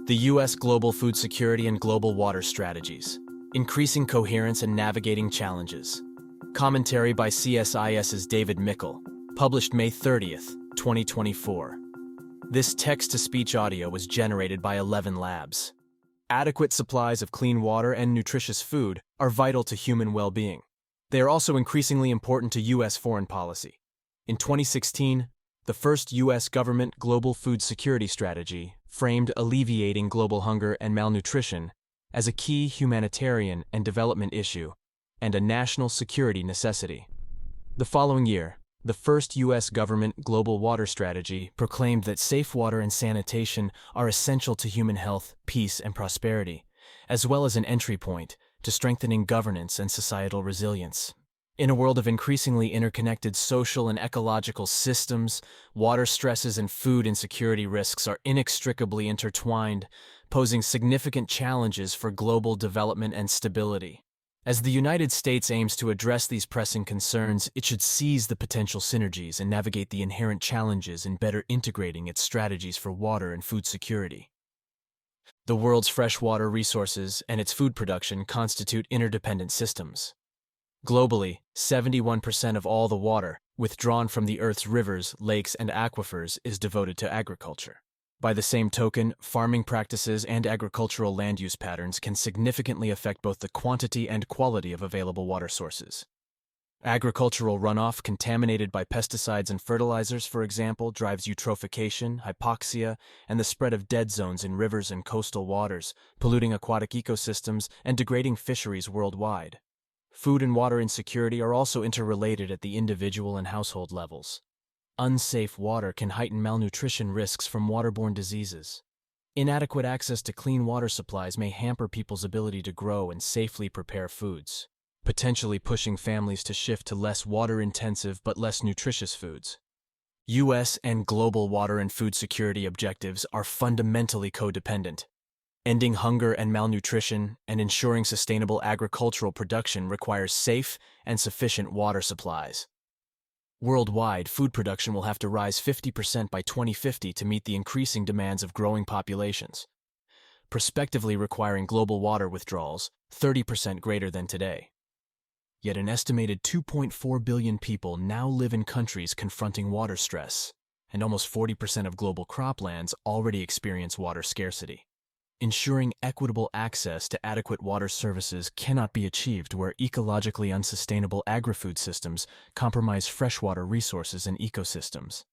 The U.S. Global Food Security and Global Water Strategies. Increasing Coherence and Navigating Challenges. Commentary by CSIS's David Mickle. Published May 30th, 2024. This text-to-speech audio was generated by 11 Labs. Adequate supplies of clean water and nutritious food are vital to human well-being. They are also increasingly important to U.S. foreign policy. In 2016, the first U.S. government global food security strategy framed alleviating global hunger and malnutrition as a key humanitarian and development issue and a national security necessity. The following year, the first U.S. government global water strategy proclaimed that safe water and sanitation are essential to human health, peace, and prosperity, as well as an entry point to strengthening governance and societal resilience. In a world of increasingly interconnected social and ecological systems, water stresses and food insecurity risks are inextricably intertwined, posing significant challenges for global development and stability. As the United States aims to address these pressing concerns, it should seize the potential synergies and navigate the inherent challenges in better integrating its strategies for water and food security. The world's freshwater resources and its food production constitute interdependent systems. Globally, 71% of all the water withdrawn from the Earth's rivers, lakes, and aquifers is devoted to agriculture. By the same token, farming practices and agricultural land use patterns can significantly affect both the quantity and quality of available water sources. Agricultural runoff contaminated by pesticides and fertilizers, for example, drives eutrophication, hypoxia, and the spread of dead zones in rivers and coastal waters, polluting aquatic ecosystems and degrading fisheries worldwide. Food and water insecurity are also interrelated at the individual and household levels. Unsafe water can heighten malnutrition risks from waterborne diseases. Inadequate access to clean water supplies may hamper people's ability to grow and safely prepare foods, potentially pushing families to shift to less water-intensive but less nutritious foods. U.S. and global water and food security objectives are fundamentally codependent. Ending hunger and malnutrition and ensuring sustainable agricultural production requires safe and sufficient water supplies. Worldwide, food production will have to rise 50% by 2050 to meet the increasing demands of growing populations, prospectively requiring global water withdrawals 30% greater than today. Yet an estimated 2.4 billion people now live in countries confronting water stress, and almost 40% of global croplands already experience water scarcity. Ensuring equitable access to adequate water services cannot be achieved where ecologically unsustainable agri-food systems compromise freshwater resources and ecosystems.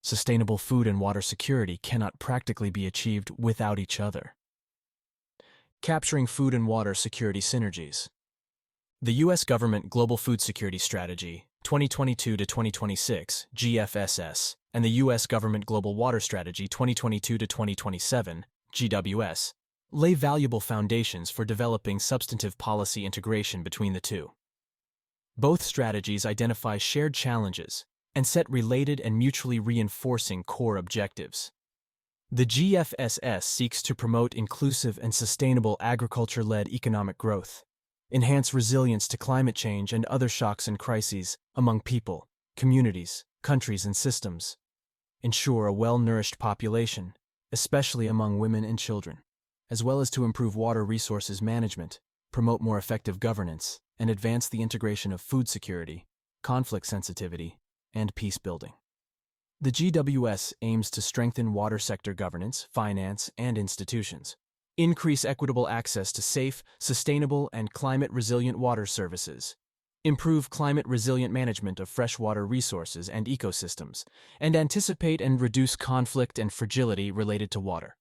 Sustainable food and water security cannot practically be achieved without each other. Capturing food and water security synergies. The U.S. Government Global Food Security Strategy, 2022 to 2026, GFSS, and the U.S. Government Global Water Strategy, 2022 to 2027, GWS, lay valuable foundations for developing substantive policy integration between the two. Both strategies identify shared challenges and set related and mutually reinforcing core objectives. The GFSS seeks to promote inclusive and sustainable agriculture-led economic growth, enhance resilience to climate change and other shocks and crises among people, communities, countries, and systems, ensure a well-nourished population, especially among women and children, as well as to improve water resources management, promote more effective governance, and advance the integration of food security, conflict sensitivity, and peace building. The GWS aims to strengthen water sector governance, finance, and institutions, increase equitable access to safe, sustainable, and climate-resilient water services, improve climate-resilient management of freshwater resources and ecosystems, and anticipate and reduce conflict and fragility related to water.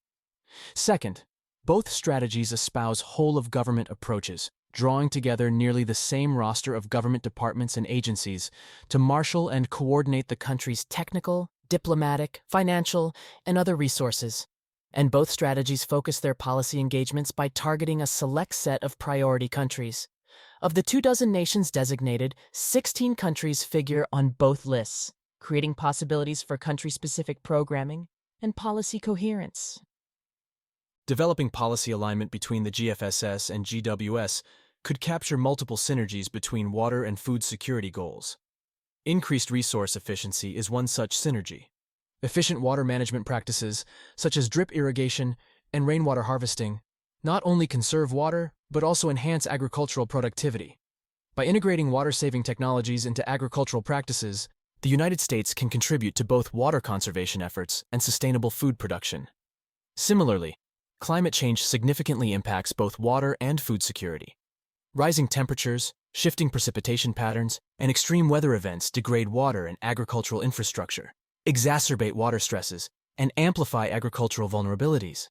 Second, both strategies espouse whole-of-government approaches, drawing together nearly the same roster of government departments and agencies to marshal and coordinate the country's technical, diplomatic, financial, and other resources. And both strategies focus their policy engagements by targeting a select set of priority countries. Of the 24 nations designated, 16 countries figure on both lists, creating possibilities for country-specific programming and policy coherence. Developing policy alignment between the GFSS and GWS could capture multiple synergies between water and food security goals. Increased resource efficiency is one such synergy. Efficient water management practices, such as drip irrigation and rainwater harvesting, not only conserve water, but also enhance agricultural productivity. By integrating water-saving technologies into agricultural practices, the United States can contribute to both water conservation efforts and sustainable food production. Similarly, climate change significantly impacts both water and food security. Rising temperatures, shifting precipitation patterns, and extreme weather events degrade water and agricultural infrastructure, exacerbate water stresses, and amplify agricultural vulnerabilities.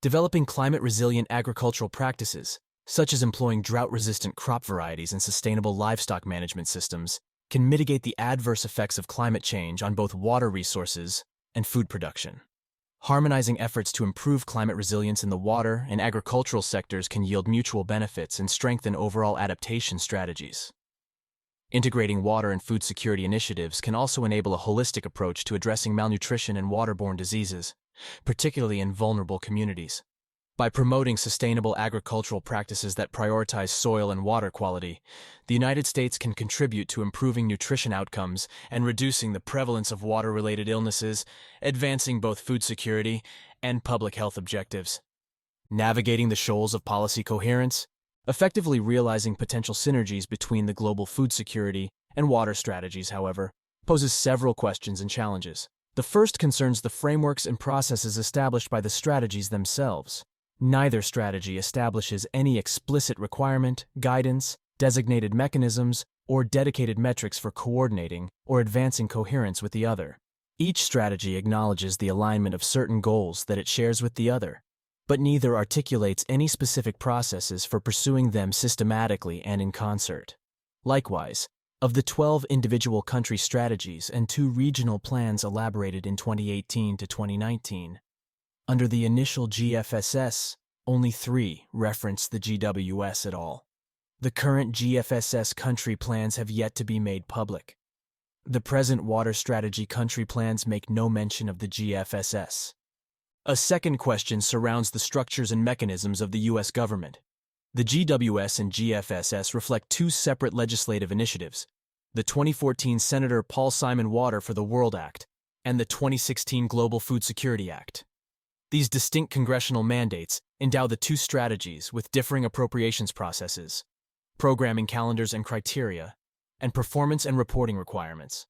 Developing climate-resilient agricultural practices, such as employing drought-resistant crop varieties and sustainable livestock management systems, can mitigate the adverse effects of climate change on both water resources and food production. Harmonizing efforts to improve climate resilience in the water and agricultural sectors can yield mutual benefits and strengthen overall adaptation strategies. Integrating water and food security initiatives can also enable a holistic approach to addressing malnutrition and waterborne diseases, particularly in vulnerable communities. By promoting sustainable agricultural practices that prioritize soil and water quality, the United States can contribute to improving nutrition outcomes and reducing the prevalence of water-related illnesses, advancing both food security and public health objectives. Navigating the shoals of policy coherence, effectively realizing potential synergies between the global food security and water strategies, however, poses several questions and challenges. The first concerns the frameworks and processes established by the strategies themselves. Neither strategy establishes any explicit requirement, guidance, designated mechanisms, or dedicated metrics for coordinating or advancing coherence with the other. Each strategy acknowledges the alignment of certain goals that it shares with the other, but neither articulates any specific processes for pursuing them systematically and in concert. Likewise, of the 12 individual country strategies and 2 regional plans elaborated in 2018 to 2019, under the initial GFSS, only 3 reference the GWS at all. The current GFSS country plans have yet to be made public. The present water strategy country plans make no mention of the GFSS. A second question surrounds the structures and mechanisms of the U.S. government. The GWS and GFSS reflect 2 separate legislative initiatives: the 2014 Senator Paul Simon Water for the World Act and the 2016 Global Food Security Act. These distinct congressional mandates endow the 2 strategies with differing appropriations processes, programming calendars and criteria, and performance and reporting requirements.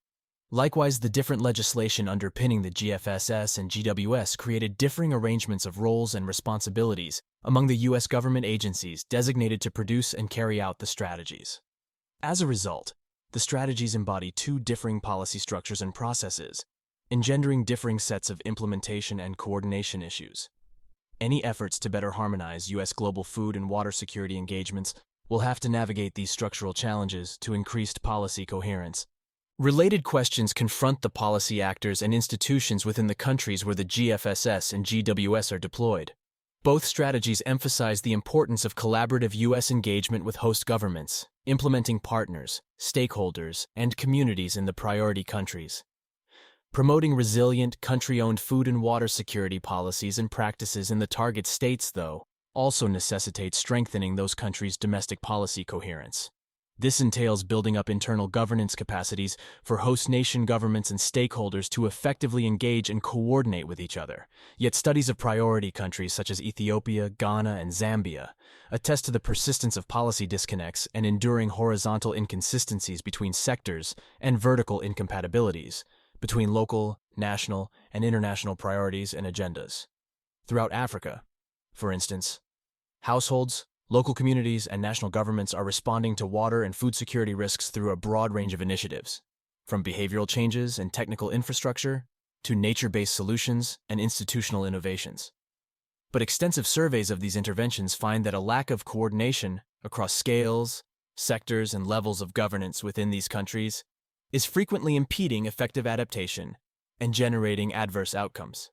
Likewise, the different legislation underpinning the GFSS and GWS created differing arrangements of roles and responsibilities among the U.S. government agencies designated to produce and carry out the strategies. As a result, the strategies embody 2 differing policy structures and processes, engendering differing sets of implementation and coordination issues. Any efforts to better harmonize U.S. global food and water security engagements will have to navigate these structural challenges to increased policy coherence. Related questions confront the policy actors and institutions within the countries where the GFSS and GWS are deployed. Both strategies emphasize the importance of collaborative U.S. engagement with host governments, implementing partners, stakeholders, and communities in the priority countries. Promoting resilient, country-owned food and water security policies and practices in the target states, though, also necessitates strengthening those countries' domestic policy coherence. This entails building up internal governance capacities for host nation governments and stakeholders to effectively engage and coordinate with each other. Yet studies of priority countries such as Ethiopia, Ghana, and Zambia attest to the persistence of policy disconnects and enduring horizontal inconsistencies between sectors and vertical incompatibilities between local, national, and international priorities and agendas. Throughout Africa, for instance, households, local communities, and national governments are responding to water and food security risks through a broad range of initiatives, from behavioral changes and technical infrastructure to nature-based solutions and institutional innovations. But extensive surveys of these interventions find that a lack of coordination across scales, sectors, and levels of governance within these countries is frequently impeding effective adaptation and generating adverse outcomes.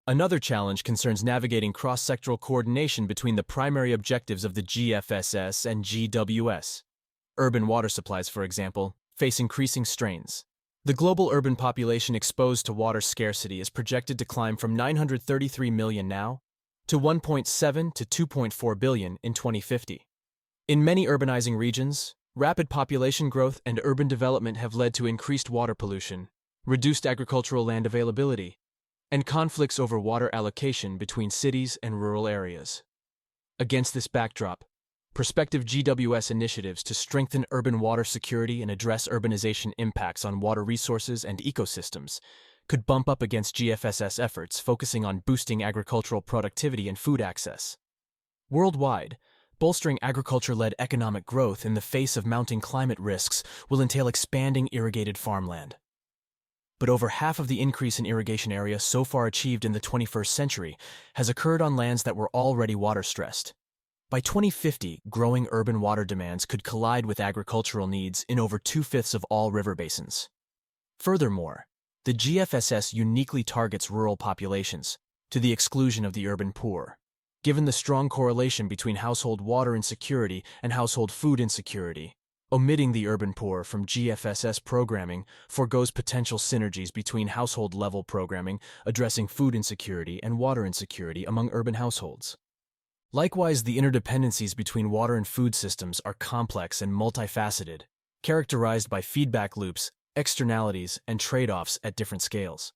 Another challenge concerns navigating cross-sectoral coordination between the primary objectives of the GFSS and GWS. Urban water supplies, for example, face increasing strains. The global urban population exposed to water scarcity is projected to climb from 933 million now to 1.7 to 2.4 billion in 2050. In many urbanizing regions, rapid population growth and urban development have led to increased water pollution, reduced agricultural land availability, and conflicts over water allocation between cities and rural areas. Against this backdrop, prospective GWS initiatives to strengthen urban water security and address urbanization impacts on water resources and ecosystems could bump up against GFSS efforts focusing on boosting agricultural productivity and food access. Worldwide, bolstering agriculture-led economic growth in the face of mounting climate risks will entail expanding irrigated farmland. But over half of the increase in irrigation area so far achieved in the 21st century has occurred on lands that were already water-stressed. By 2050, growing urban water demands could collide with agricultural needs in over 2/5 of all river basins. Furthermore, the GFSS uniquely targets rural populations, to the exclusion of the urban poor. Given the strong correlation between household water insecurity and household food insecurity, omitting the urban poor from GFSS programming forgoes potential synergies between household-level programming addressing food insecurity and water insecurity among urban households. Likewise, the interdependencies between water and food systems are complex and multifaceted, characterized by feedback loops, externalities, and trade-offs at different scales.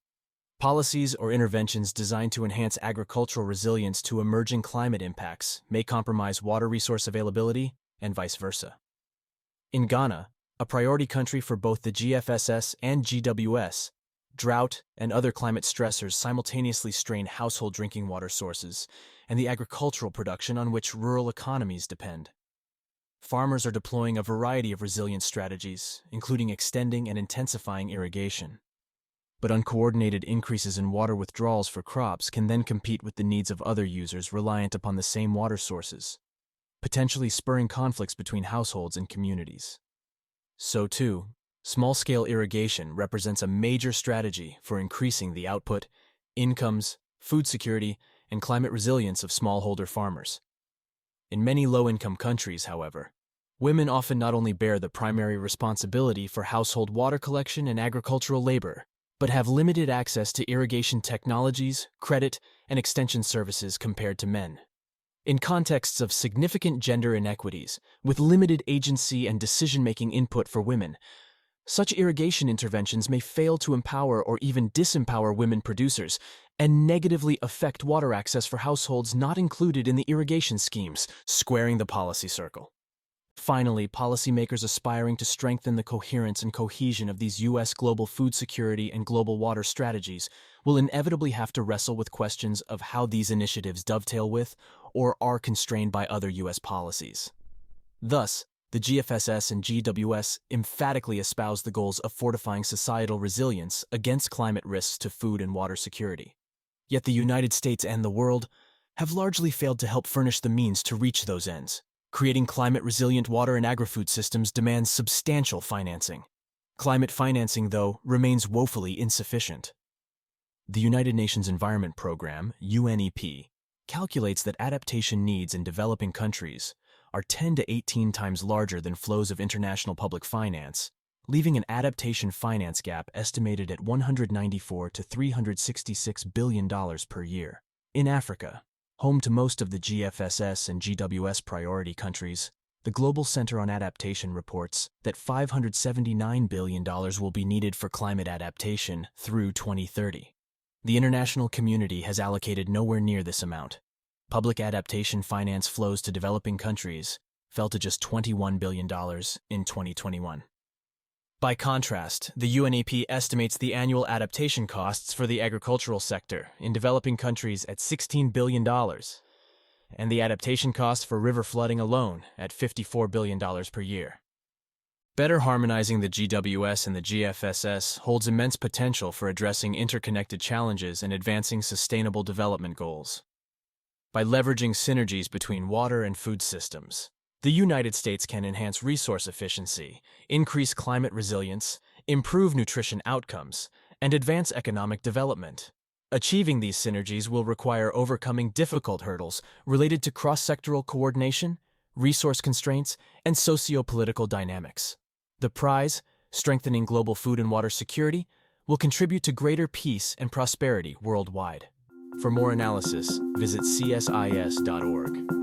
Policies or interventions designed to enhance agricultural resilience to emerging climate impacts may compromise water resource availability and vice versa. In Ghana, a priority country for both the GFSS and GWS, drought and other climate stressors simultaneously strain household drinking water sources and the agricultural production on which rural economies depend. Farmers are deploying a variety of resilience strategies, including extending and intensifying irrigation. But uncoordinated increases in water withdrawals for crops can then compete with the needs of other users reliant upon the same water sources, potentially spurring conflicts between households and communities. So too, small-scale irrigation represents a major strategy for increasing the output, incomes, food security, and climate resilience of smallholder farmers. In many low-income countries, however, women often not only bear the primary responsibility for household water collection and agricultural labor, but have limited access to irrigation technologies, credit, and extension services compared to men. In contexts of significant gender inequities, with limited agency and decision-making input for women, such irrigation interventions may fail to empower or even disempower women producers and negatively affect water access for households not included in the irrigation schemes, squaring the policy circle. Finally, policymakers aspiring to strengthen the coherence and cohesion of these U.S. global food security and global water strategies will inevitably have to wrestle with questions of how these initiatives dovetail with or are constrained by other U.S. policies. Thus, the GFSS and GWS emphatically espouse the goals of fortifying societal resilience against climate risks to food and water security. Yet the United States and the world have largely failed to help furnish the means to reach those ends. Creating climate-resilient water and agri-food systems demands substantial financing. Climate financing, though, remains woefully insufficient. The United Nations Environment Program, UNEP, calculates that adaptation needs in developing countries are 10 to 18 times larger than flows of international public finance, leaving an adaptation finance gap estimated at $194 to $366 billion per year. In Africa, home to most of the GFSS and GWS priority countries, the Global Center on Adaptation reports that $579 billion will be needed for climate adaptation through 2030. The international community has allocated nowhere near this amount. Public adaptation finance flows to developing countries fell to just $21 billion in 2021. By contrast, the UNEP estimates the annual adaptation costs for the agricultural sector in developing countries at $16 billion, and the adaptation costs for river flooding alone at $54 billion per year. Better harmonizing the GWS and the GFSS holds immense potential for addressing interconnected challenges and advancing sustainable development goals. By leveraging synergies between water and food systems, the United States can enhance resource efficiency, increase climate resilience, improve nutrition outcomes, and advance economic development. Achieving these synergies will require overcoming difficult hurdles related to cross-sectoral coordination, resource constraints, and socio-political dynamics. The prize, strengthening global food and water security, will contribute to greater peace and prosperity worldwide. For more analysis, visit csis.org.